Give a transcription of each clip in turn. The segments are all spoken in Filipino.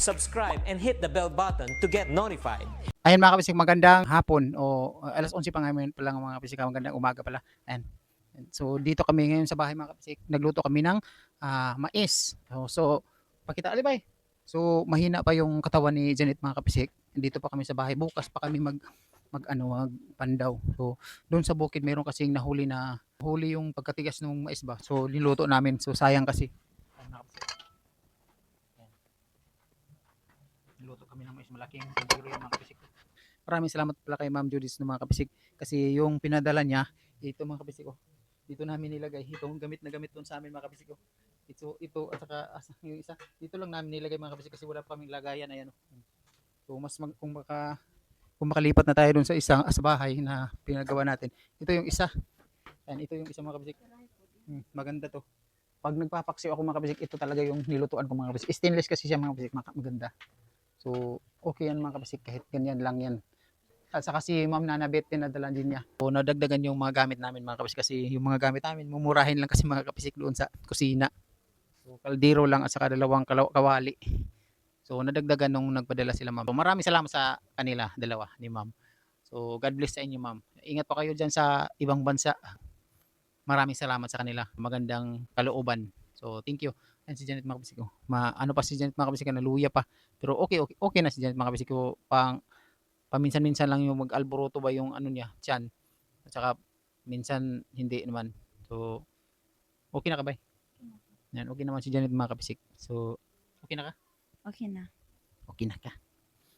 subscribe and hit the bell button to get notified. Ayan mga kabisik, magandang hapon o alas 11 pa ngayon pa lang mga kabisik, magandang umaga pala. Ayan. So dito kami ngayon sa bahay mga kabisik, nagluto kami ng mais. So pakita alibay. So mahina pa yung katawan ni Janet mga kabisik. Dito pa kami sa bahay, bukas pa kami magpandaw. So doon sa bukid meron kasing nahuli yung pagkatigas ng mais ba. So niluto namin. So sayang kasi. Ayan, mga kabisik. Niluto kami ng mais, malaking kaldero yung mga kabisik. Maraming salamat pala kay Ma'am Judith ng mga kabisik kasi yung pinadala niya, ito mga kabisik ko. Dito namin nilagay, itong gamit na gamit doon sa amin mga kabisik ko. Ito at saka yung isa, dito lang namin nilagay mga kabisik kasi wala pa kaming lagayan, ayan. So kung makalipat na tayo doon sa isang sa bahay na pinagawa natin. Ito yung isa. Ayan, ito yung isa mga kabisik. Maganda to. Pag nagpapaksiw ako mga kabisik, ito talaga yung nilutuan ko mga kabisik. Stainless kasi siya mga kabisik, maganda. So okay yan mga kabisik, kahit ganyan lang yan. At saka si Ma'am Nanabet, pinadala din niya. So, nadagdagan yung mga gamit namin mga kabisik kasi yung mga gamit namin, mumurahin lang kasi mga kabisik doon sa kusina. So, kaldero lang at saka dalawang kawali. So, nadagdagan nung nagpadala sila Ma'am. So, maraming salamat sa kanila, dalawa ni Ma'am. So, God bless sa inyo Ma'am. Ingat pa kayo dyan sa ibang bansa. Maraming salamat sa kanila. Magandang kalooban. So, thank you. And si Janet mga kabisik ko. Ano pa si Janet mga kabisik, naluya pa. Pero okay na si Janet mga kabisik ko. Paminsan-minsan lang yung mag-alboroto ba yung ano niya, tiyan. At saka minsan hindi naman. So okay na ka ba? Yan, okay naman si Janet mga kabisik. So okay na ka? Okay na. Okay na ka.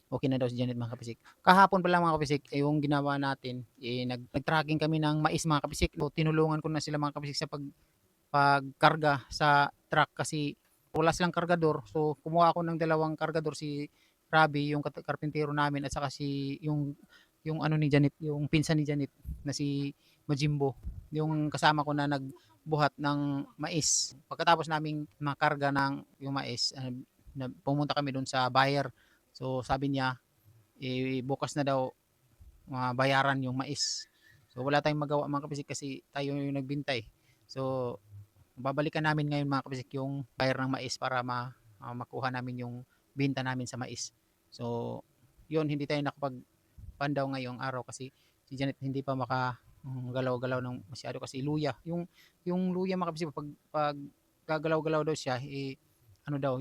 Okay na daw si Janet mga kabisik. Kahapon pa lang mga kabisik, yung ginawa natin, nag-tracking kami ng mais mga kabisik. So, tinulungan ko na sila mga kabisik sa pagkarga sa truck kasi wala silang kargador. So kumuha ako ng dalawang kargador, si Rabi, yung karpintero namin, at saka yung ano ni Janet, yung pinsan ni Janet na si Majimbo, yung kasama ko na nagbuhat ng mais. Pagkatapos naming makarga ng yung mais, pumunta kami doon sa buyer. So sabi niya, bukas na daw bayaran yung mais. So wala tayong magawa mga kabisik kasi tayo yung nagbintay. So babalikan namin ngayon mga kabisik yung buyer ng mais para makuha namin yung binta namin sa mais. So, yun, hindi tayo nakapagpandaw ngayong araw kasi si Janet hindi pa makagalaw-galaw ng masyado kasi luya. Yung luya mga kabisik, pag gagalaw-galaw daw siya, ano daw,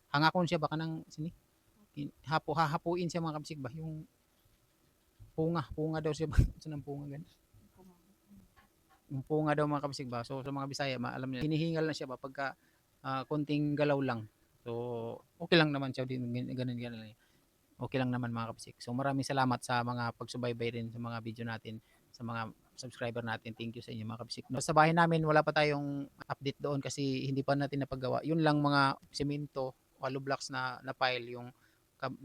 hangakon siya baka nang hahapuin siya mga kabisik ba? Yung punga daw siya ba? Saan ang punga ganun? Yung punga daw mga kabisik ba? So, sa mga Bisaya, alam niya, hinihingal na siya ba pagka konting galaw lang. So, okay lang naman siya din, ganun. Okay lang naman mga kabisik. So, maraming salamat sa mga pagsubaybay rin sa mga video natin, sa mga subscriber natin. Thank you sa inyo mga kabisik. Sa bahay namin, wala pa tayong update doon kasi hindi pa natin napagawa. Yun lang mga semento, hollow blocks na pile, yung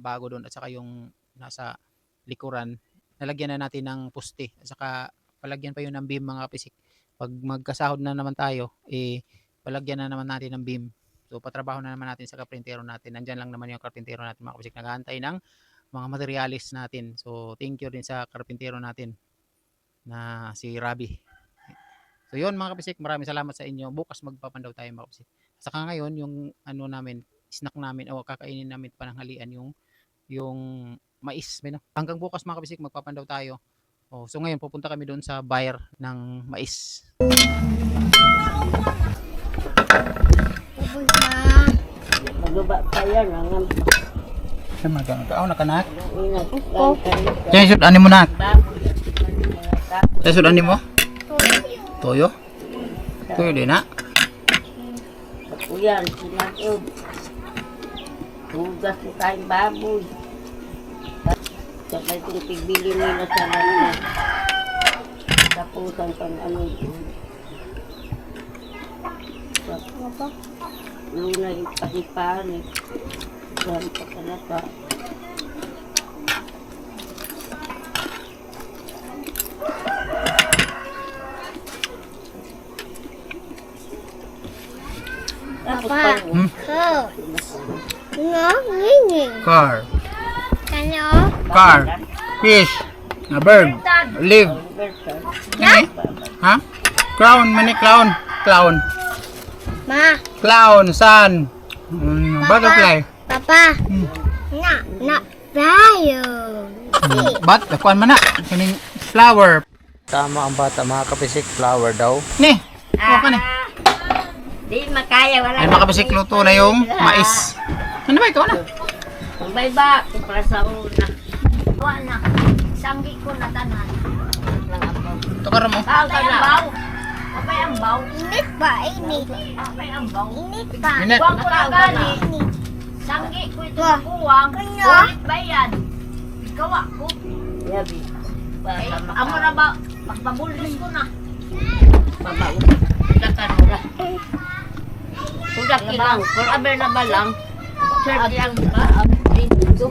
bago doon at saka yung nasa likuran. Nalagyan na natin ng poste at saka palagyan pa yun ng beam mga kabisik. Pag magkasahod na naman tayo, palagyan na naman natin ng beam. So patrabaho na naman natin sa karpintero natin. Nandyan lang naman yung karpintero natin mga kabisik, naghahantay ng mga materialis natin. So thank you din sa karpintero natin na si Rabi. So yun mga kabisik, maraming salamat sa inyo. Bukas magpapandaw tayo mga kabisik. Saka ngayon yung ano namin, snack namin o kakainin namin pananghalian yung mais. Hanggang bukas mga kabisik magpapandaw tayo. So ngayon pupunta kami doon sa buyer ng mais. Maguba pa yan. Ako nakanak. Yan sud ani mo nak. Yan sud ani mo? Toyo. Toyo din na. Kuyan, sinagod. Tugas ko kain baboy. Sabay kong pigbili nila sa lahat. Tapusan pang ano. Apa? Luna yung pasipanik. Diyan pa talaga. Papa. Car. Ano? Car. Fish. A bird. Live. Ha? Clown. Mani clown. Clown. Ma. Clown. Sun. Butterfly. Papa. Na tayo. But, kuan man na. Kaning flower. Tama ang bata, mga kapisik. Flower daw. Ni, kuha ka na. Di makaya, wala. Ay, mga kapisik, luto na yung mais. Ano ba, ikaw na? Kumbay ba? Para sa una. Wala. Sanggi ko na tanan. Lang ako. Tukar mo. Ang kalabaw. Kapay ang baw. Init ba? Init. Kapay ang baw. Init ba? Minute. Buwang ko na gani. Init. Sanggi ko ito Wah. sa kuwang. Kanya. Ulit ba yan? Gawa ko. Yabi. Amo na ba? Pagpabulis ko na. Babaw. Dakan mo na. Sudak ilang. Forever na ba lang? Sir, yang ba? Dito.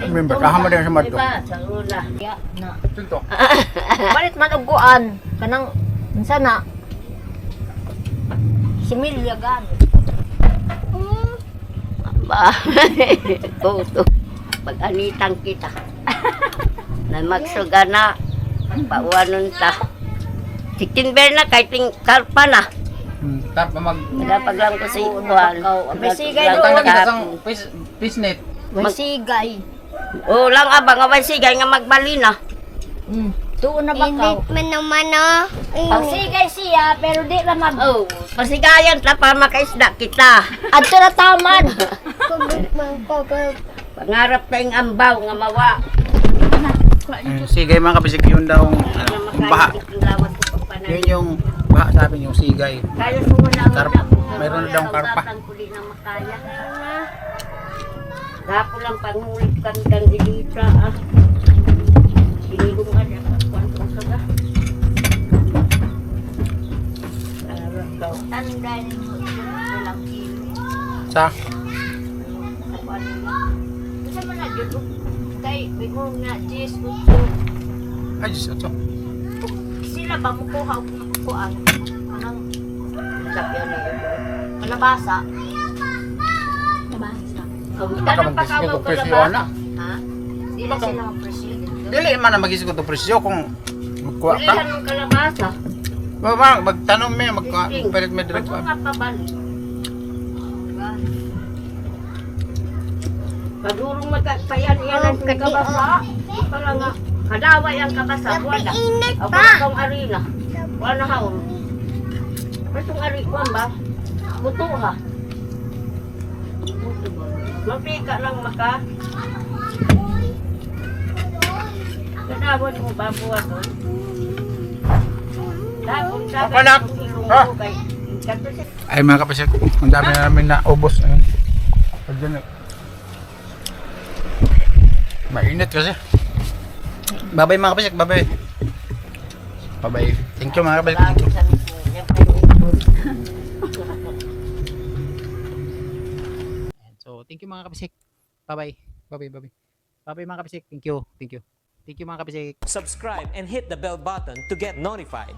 Remember, kahama din sa mato. Diba? Sa una. Ya, na. Tunto. Balit man uguan. Kanang, sana. Similya gani. Ba, puto. Pag-anitang kita. Na magsuga na. Pauwanon ta. Chicken bear na, kahit yung karpa na. Tap mag... Nagapag lang ko sa ikuhan. May sigay Tanggal doon. kita sang pisnet. May sigay. O lang abang, may sigay nga magbali na. Doon na Init man naman oh. Pagsigay siya, pero di na mag... Oh, pasigayan ta para makaisda kita. At na taman. Pangarap tayong ambaw nga mawa. Sigay mga kapisik, yun daw ang baha. Yun yung baha sabi yung sigay. Kaya sumuna Karpa. Mayroon na daw karpa. Dapo lang pangulit kang ilitra ah. Sinilungan niya kung saga. Tandaan mo lang kilo. Sa? Kasi mo na dito. Kay bigong na cheese Ay, Diyos ito. sila ba mo kuha ko ang anong sapyan niyo? Kalabasa. Kalabasa. Anong pakawaw ko presyo ba? na. Ha? Di na sila ang presidente. Dili man na mag-isip ko ito presyo kung magkuha Dili ka. anong kalabasa. Magtanong mo yun, magpalit mo direct. Ba't nga pabalik? Padurong magpayan-yan ang kabasa. Para nga, kadaway ang kabasa. Wala. Init Ako pa. na itong arena. Wala na haon. Itong arena ba? Buto ha. Mapika lang maka. Kadaway mo ba buwan doon? Dapon sa Papanak! Ha? Ay mga kapisik, ang dami na namin na ubos. Ayun. Pag dyan, mainit kasi. Bye-bye mga kapisik, bye-bye. Bye-bye. Thank you mga kapisik. Thank you. So, thank you mga kapisik. Bye-bye. Bye-bye, bye-bye. Bye-bye mga kapisik. Thank you. Thank you. Thank you mga kapisik. Subscribe and hit the bell button to get notified.